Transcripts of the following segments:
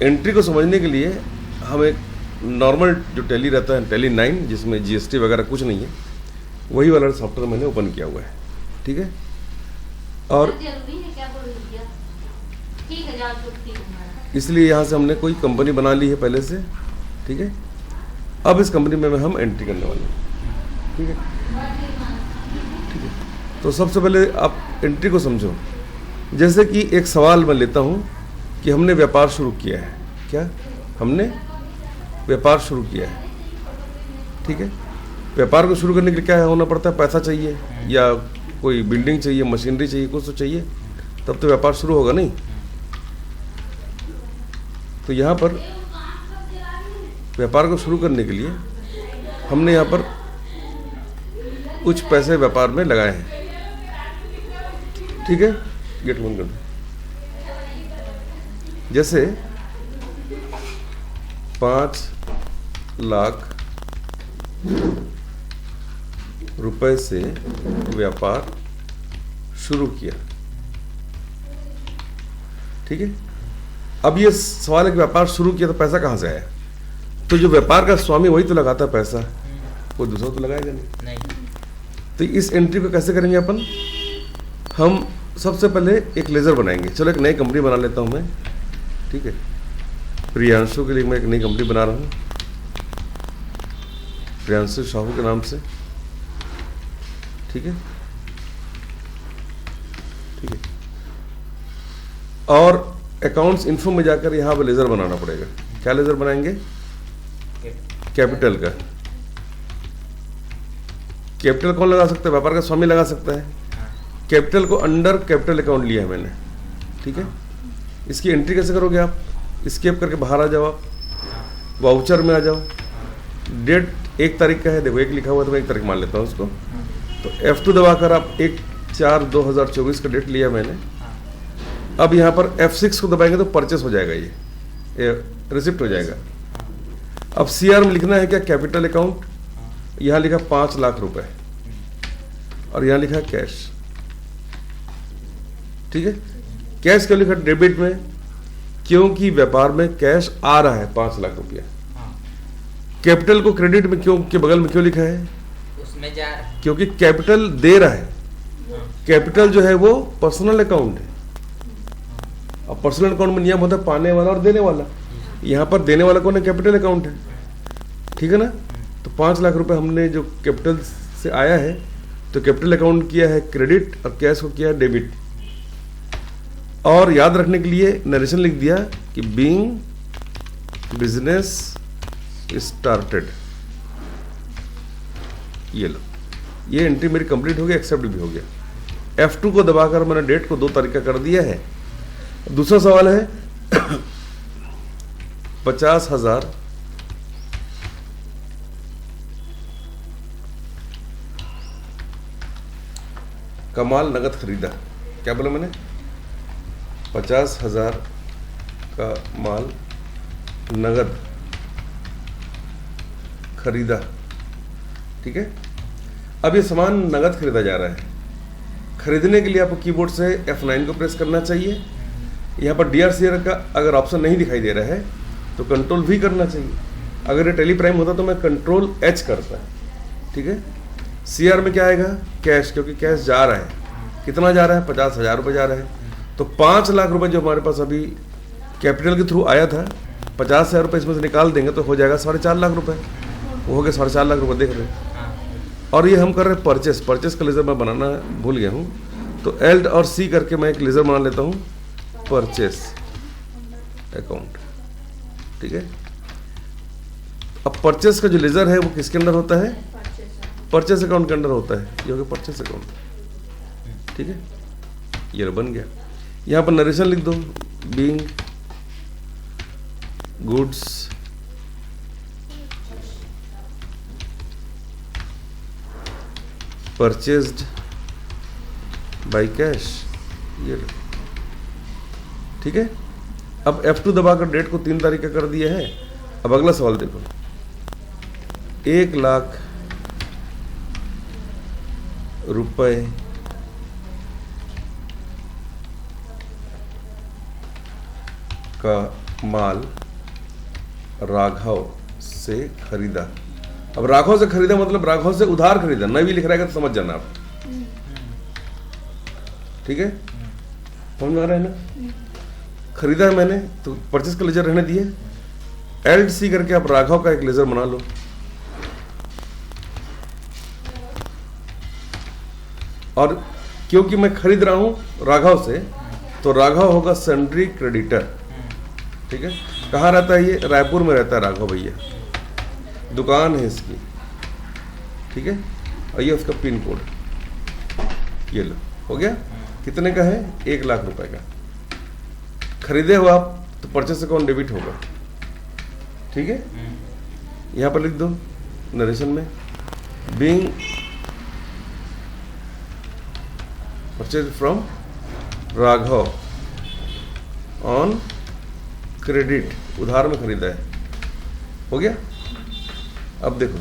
Entry को समझने के लिए हम एक नॉर्मल जो टैली रहता है, टैली 9, जिसमें जीएसटी वगैरह कुछ नहीं है, वही वाला सॉफ्टवेयर मैंने ओपन किया हुआ है। ठीक है, और इसलिए यहाँ से हमने कोई कंपनी बना ली है पहले से। ठीक है, अब इस कंपनी में हम एंट्री करने वाले हैं। ठीक है, ठीक है। तो सबसे पहले आप एंट्री को समझो। जैसे कि एक सवाल मैं लेता हूँ कि हमने व्यापार शुरू किया है, क्या हमने व्यापार शुरू किया है। ठीक है, व्यापार को शुरू करने के लिए क्या होना पड़ता है? पैसा चाहिए, या कोई बिल्डिंग चाहिए, मशीनरी चाहिए, कुछ तो चाहिए, तब तो व्यापार शुरू होगा नहीं। तो यहाँ पर व्यापार को शुरू करने के लिए हमने यहाँ पर कुछ पैसे व्यापार में लगाए हैं। ठीक है, गेट बंद कर दो। जैसे 5 लाख रुपए से व्यापार शुरू किया। ठीक है, अब ये सवाल है कि व्यापार शुरू किया तो पैसा कहाँ से आया? तो जो व्यापार का स्वामी वही तो लगाता है पैसा, कोई दूसरा तो लगाएगा नहीं। तो इस एंट्री को कैसे करेंगे अपन? हम सबसे पहले एक लेजर बनाएंगे। चलो एक नई कंपनी बना लेता हूँ मैं। ठीक है, प्रियांशु के लिए मैं एक नई कंपनी बना रहा हूँ, प्रियांशु साहू के नाम से। ठीक है, ठीक है। और अकाउंट्स इन्फो में जाकर यहाँ पर लेजर बनाना पड़ेगा। क्या लेजर बनाएंगे? कैपिटल का। कैपिटल कौन लगा सकता है? व्यापार का स्वामी लगा सकता है। कैपिटल को अंडर कैपिटल अकाउंट लिया है मैंने। ठीक है, इसकी एंट्री कैसे करोगे आप? स्केप करके बाहर आ जाओ, आप वाउचर में आ जाओ। डेट 1 तारीख का है, देखो 1 लिखा हुआ, तो मैं 1 तारीख मान लेता हूँ उसको। तो F2 दबाकर आप 1/4/2024 का डेट लिया मैंने। अब यहाँ पर F6 को दबाएंगे तो परचेस हो जाएगा, ये रिसिप्ट हो जाएगा। अब CR में लिखना है क्या? Capital account. यहाँ लिखा 5 लाख रुपए और यहाँ लिखा कैश। ठीक है, कैश क्यों लिखा डेबिट में? क्योंकि व्यापार में कैश आ रहा है 5 लाख रुपया। कैपिटल को क्रेडिट में क्यों के बगल में क्यों लिखा है? उसमें जा रहा है क्योंकि कैपिटल दे रहा है। कैपिटल जो है वो पर्सनल अकाउंट है। अब पर्सनल अकाउंट में नियम होता है पाने वाला और देने वाला। यहाँ पर देने वाला कौन है? कैपिटल अकाउंट है। ठीक है ना? तो 5 लाख रुपए हमने जो कैपिटल से आया है, तो कैपिटल अकाउंट किया है क्रेडिट और कैश को किया है डेबिट। और याद रखने के लिए नरेशन लिख दिया कि बीइंग बिजनेस स्टार्टेड। ये लो, ये एंट्री मेरी कंप्लीट हो गई, एक्सेप्ट भी हो गया। F2 को दबाकर मैंने डेट को 2 तारीख का कर दिया है। दूसरा सवाल है 50,000 का माल नगद खरीदा। क्या बोला मैंने? 50,000 का माल नगद खरीदा। ठीक है, अब ये सामान नगद खरीदा जा रहा है। खरीदने के लिए आपको कीबोर्ड से F9 को प्रेस करना चाहिए। यहाँ पर DRCR का अगर ऑप्शन नहीं दिखाई दे रहा है तो कंट्रोल V करना चाहिए। अगर ये टेली प्राइम होता तो मैं कंट्रोल H करता। ठीक है, CR में क्या आएगा? कैश, क्योंकि कैश जा रहा है। कितना जा रहा है? 50,000 रुपये जा रहा है। तो 5 लाख रुपए जो हमारे पास अभी कैपिटल के थ्रू आया था, 50,000 रुपये इसमें से निकाल देंगे तो हो जाएगा 4.5 लाख रुपए। वो हो गया 4.5 लाख रुपए, देख रहे हैं। और ये हम कर रहे हैं परचेस। परचेस का लेजर मैं बनाना भूल गया हूँ, तो Alt और C करके मैं एक लेजर बना लेता हूँ, परचेस अकाउंट। ठीक है, अब परचेस का जो लेजर है वो किसके अंदर होता है? परचेस अकाउंट के अंदर होता है। ये हो गया परचेस अकाउंट। ठीक है, ये बन गया। यहाँ पर नरेशन लिख दो, being goods purchased by cash. ये लो। ठीक है, अब F2 दबाकर डेट को 3 तारीख का कर दिया है। अब अगला सवाल देखो, 1 लाख रुपए का माल राघव से खरीदा। अब राघव से खरीदा मतलब राघव से उधार खरीदा, नहीं भी लिख रहेगा तो समझ जाना आप। ठीक है, समझ में आ रहा है ना? खरीदा है मैंने तो परचेस का लेजर रहने दिए, LC करके आप राघव का एक लेजर बना लो। और क्योंकि मैं खरीद रहा हूं राघव से, तो राघव होगा सन्ड्री क्रेडिटर। ठीक है, कहाँ रहता है ये? रायपुर में रहता है राघव भैया, दुकान है इसकी। ठीक है, और ये उसका पिन कोड, ये लो, हो गया। कितने का है? 1 लाख रुपए का। खरीदे हो आप तो परचेस अकाउंट डेबिट होगा। ठीक है, यहां पर लिख दो नरेशन में, being purchase from Raghav on credit, उधार में खरीदा है। हो गया। अब देखो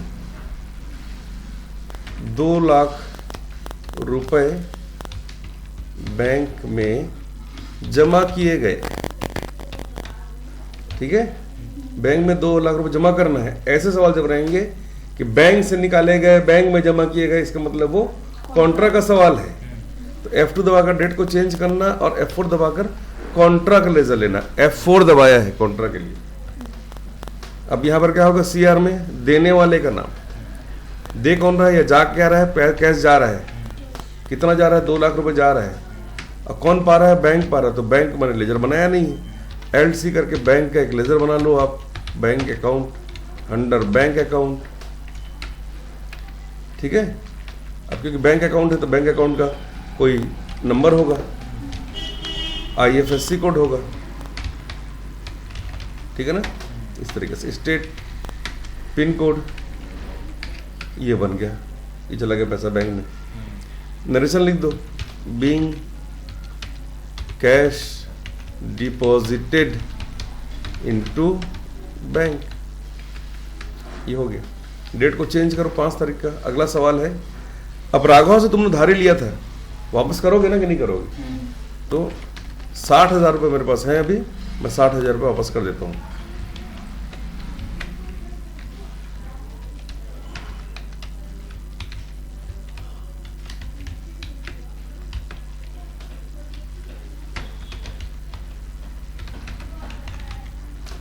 2 लाख रुपए बैंक में जमा किए गए। ठीक है, बैंक में 2 लाख रुपए जमा करना है। ऐसे सवाल जब रहेंगे कि बैंक से निकाले गए, बैंक में जमा किए गए, इसका मतलब वो कॉन्ट्रा का सवाल है। तो F2 दबाकर डेट को चेंज करना और F4 दबाकर कॉन्ट्रा का लेजर लेना। F4 दबाया है कॉन्ट्रा के लिए। अब यहां पर क्या होगा? CR में देने वाले का नाम, दे कौन रहा है या जा क्या रहा है? कैश जा रहा है। कितना जा रहा है? 2 लाख रुपए जा रहा है। और कौन पा रहा है? बैंक पा रहा है। तो बैंक मैंने लेजर बनाया नहीं, LC करके बैंक का एक लेजर बना लो आप। Bank account under bank account. ठीक है, अब क्योंकि बैंक अकाउंट है तो बैंक अकाउंट का कोई नंबर होगा, IFSC कोड होगा। ठीक है ना, इस तरीके से स्टेट पिन कोड, ये बन गया, ये चला गया पैसा बैंक में। नरेशन लिख दो, being cash deposited into bank, ये हो गया। डेट को चेंज करो 5 तारीख का। अगला सवाल है, अब राघव से तुमने उधारी लिया था, वापस करोगे ना कि नहीं करोगे? तो 60,000 रुपये मेरे पास है अभी, मैं 60,000 रुपये वापस कर देता हूँ।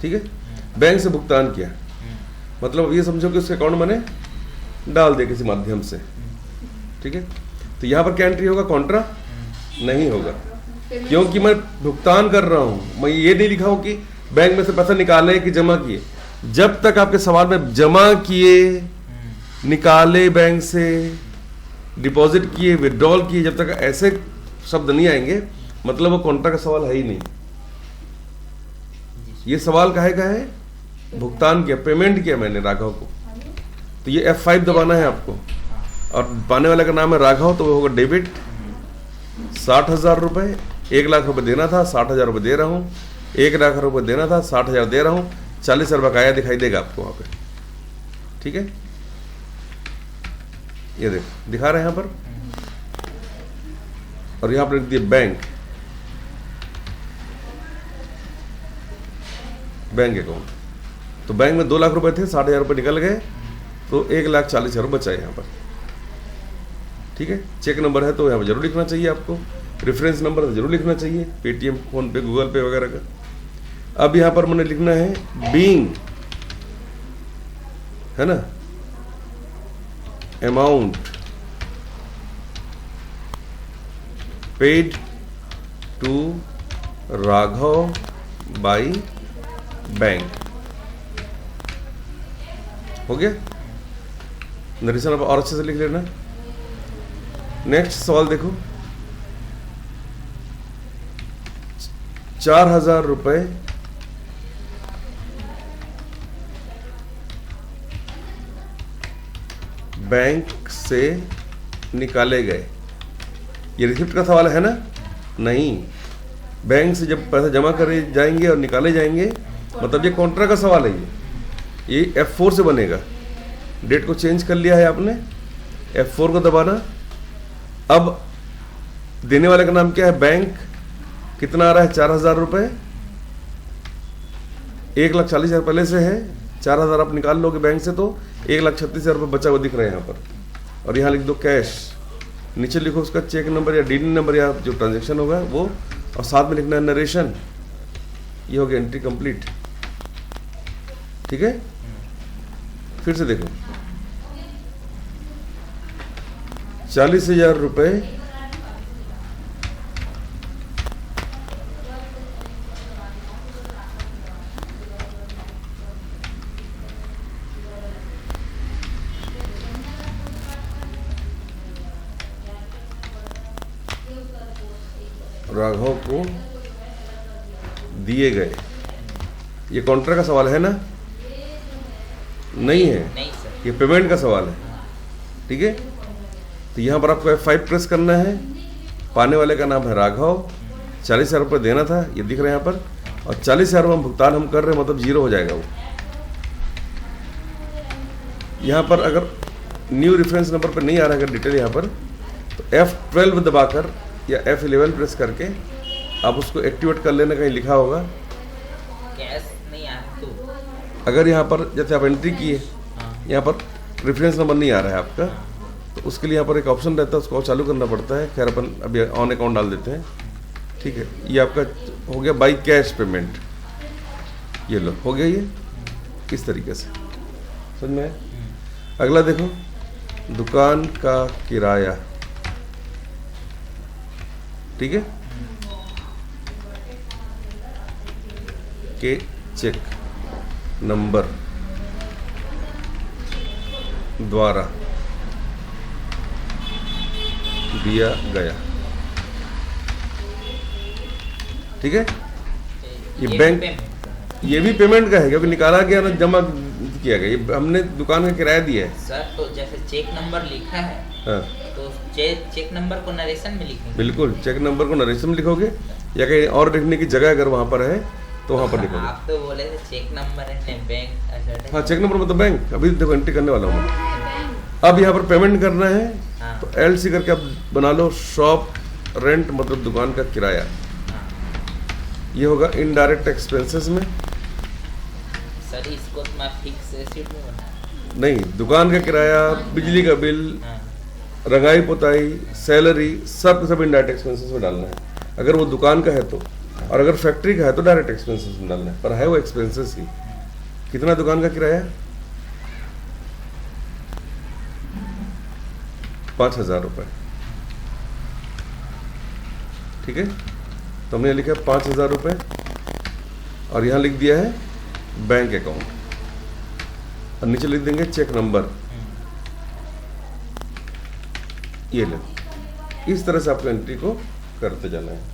ठीक है, बैंक से भुगतान किया, मतलब ये समझो कि उसके अकाउंट मैंने डाल दिया किसी माध्यम से। ठीक है, तो यहां पर क्या एंट्री होगा? कॉन्ट्रा नहीं होगा, क्योंकि मैं भुगतान कर रहा हूं। मैं ये नहीं लिखा हूं कि बैंक में से पैसा निकाले कि जमा किए। जब तक आपके सवाल में जमा किए, निकाले बैंक से, डिपॉजिट किए, विड्रॉल किए, जब तक ऐसे शब्द नहीं आएंगे मतलब वो कॉन्ट्रा का सवाल है ही नहीं। ये सवाल काहे का है? भुगतान किया, पेमेंट किया मैंने राघव को, तो ये F5 दबाना है आपको। और पाने वाले का नाम है राघव, तो वो होगा डेबिट 60,000 रुपये। 1 लाख रुपए देना था, 60,000 रुपये दे रहा हूँ। 1 लाख रुपये देना था, 60,000 दे रहा हूँ। 40,000 बकाया दिखाई देगा आपको वहाँ पे। ठीक है, ये देखो दिखा रहे हैं यहाँ पर, और यहाँ पर लिख दिए बैंक, बैंक अकाउंट। तो बैंक में 2 लाख रुपए थे, 60,000 रुपये निकल गए, तो 1,40,000 बचा है यहाँ पर। ठीक है, चेक नंबर है तो यहाँ पर जरूर लिखना चाहिए आपको, रेफरेंस नंबर तो जरूर लिखना चाहिए, पेटीएम, फोन पे, गूगल पे वगैरह का। अब यहाँ पर मैंने लिखना है बीइंग, है ना, amount paid to Raghav by bank. हो गया, नरेशन अब और अच्छे से लिख लेना। नेक्स्ट सवाल देखो, 4,000 रुपए बैंक से निकाले गए। ये रिसिप्ट का सवाल है ना? नहीं, बैंक से जब पैसा जमा करे जाएंगे और निकाले जाएंगे, मतलब ये कॉन्ट्रा का सवाल है। ये F4 से बनेगा। डेट को चेंज कर लिया है आपने, F4 को दबाना। अब देने वाले का नाम क्या है? बैंक। कितना आ रहा है? 4,000 रुपये। 1,40,000 पहले से है, 4,000 आप निकाल लोगे बैंक से तो 1,36,000 रुपये बचा हुआ दिख रहा है यहाँ पर। और यहाँ लिख दो कैश, नीचे लिखो उसका चेक नंबर या डीडी नंबर या जो ट्रांजेक्शन होगा वो, और साथ में लिखना है नरेशन। ये हो गया एंट्री कंप्लीट। ठीक है, फिर से देखो 40,000 रुपये राघव को दिए गए। ये कॉन्ट्रैक्ट का सवाल है ना? नहीं है, नहीं सर। ये पेमेंट का सवाल है। ठीक है, तो यहाँ पर आपको F5 प्रेस करना है। पाने वाले का नाम है राघव, 40,000 रुपये देना था, ये दिख रहे हैं यहाँ पर, और 40,000 रुपये भुगतान हम कर रहे हैं, मतलब 0 हो जाएगा वो। यहाँ पर अगर न्यू रेफरेंस नंबर पर नहीं आ रहा है अगर डिटेल यहाँ पर, तो F12 दबाकर या F11 प्रेस करके आप उसको एक्टिवेट कर लेना। कहीं लिखा होगा कैश नहीं आ तो अगर यहाँ पर जैसे आप एंट्री किए, हाँ। यहाँ पर रेफरेंस नंबर नहीं आ रहा है आपका, तो उसके लिए यहाँ पर एक ऑप्शन रहता है, उसको चालू करना पड़ता है। खैर अपन अभी ऑन अकाउंट डाल देते हैं। ठीक है, ये आपका हो गया बाई कैश पेमेंट। ये लो हो गया ये इस तरीके से, समझ में आया? अगला देखो, दुकान का किराया। ठीक है, के चेक नंबर द्वारा दिया गया। ठीक है, ये बैंक, ये भी पेमेंट का है क्योंकि निकाला गया ना, जमा किया गया। ये हमने दुकान का किराया दिया है सर। तो जैसे चेक नंबर लिखा है, हाँ, तो चेक नंबर को नरेशन में लिखेंगे। बिल्कुल, चेक नंबर को नरेशन में लिखोगे, या कहीं और लिखने की जगह अगर वहाँ पर है तो वहाँ पर लिखोगे। आप तो बोले थे चेक नंबर है बैंक। हाँ, चेक नंबर मतलब बैंक। अभी देखो एंट्री करने वाला हूँ मैं। अब यहाँ पर पेमेंट करना है, हाँ। तो LC करके आप बना लो, शॉप रेंट मतलब दुकान का किराया। हाँ। ये होगा इनडायरेक्ट एक्सपेंसेस में। सर इसको तो मैं फिक्स शीट में बना। नहीं, दुकान का किराया, बिजली का बिल, हाँ। रंगाई पुताई, सैलरी, सब इनडायरेक्ट एक्सपेंसेस में डालना है अगर वो दुकान का है तो। और अगर फैक्ट्री का है तो डायरेक्ट एक्सपेंसेस में डालना है, पर है वो एक्सपेंसेस ही। कितना दुकान का किराया? 5,000 रुपये। ठीक है, तो हमने लिखा 5,000 रुपये, और यहाँ लिख दिया है बैंक अकाउंट, और नीचे लिख देंगे चेक नंबर। ये ले, इस तरह से आपको एंट्री को करते जाना है।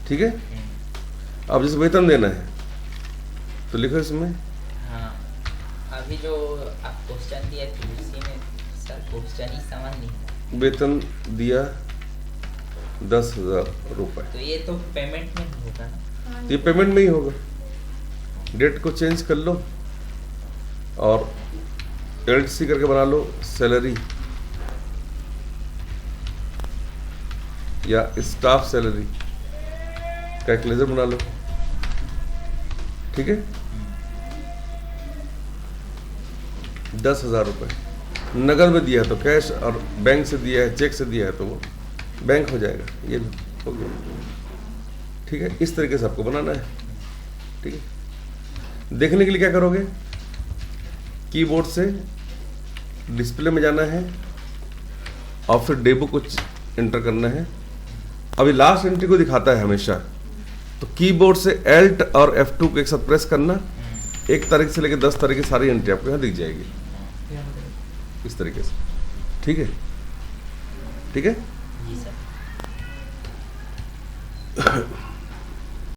ठीक है, अब जैसे वेतन देना है तो लिखो इसमें। हाँ, अभी जो आप क्वेश्चन दिया था उसी में सर क्वेश्चन ही समझ नहीं। वेतन दिया 10,000 रुपये, तो ये तो पेमेंट में होगा ना? ये पेमेंट में ही होगा। डेट को चेंज कर लो और LC करके बना लो सैलरी या स्टाफ सैलरी, कैलकुलेटर बना लो। ठीक है, 10,000 रुपये नगद में दिया है तो कैश, और बैंक से दिया है, चेक से दिया है तो वो बैंक हो जाएगा। ये हो गया। ठीक है, इस तरीके से आपको बनाना है। ठीक है, देखने के लिए क्या करोगे, कीबोर्ड से डिस्प्ले में जाना है और फिर डेबो को एंटर करना है। अभी लास्ट एंट्री को दिखाता है हमेशा, तो कीबोर्ड से Alt और F2 को एक साथ प्रेस करना। 1 तारीख से लेकर 10 तारीख की सारी एंट्री आपको यहाँ दिख जाएगी इस तरीके से। ठीक है, ठीक है जी सर।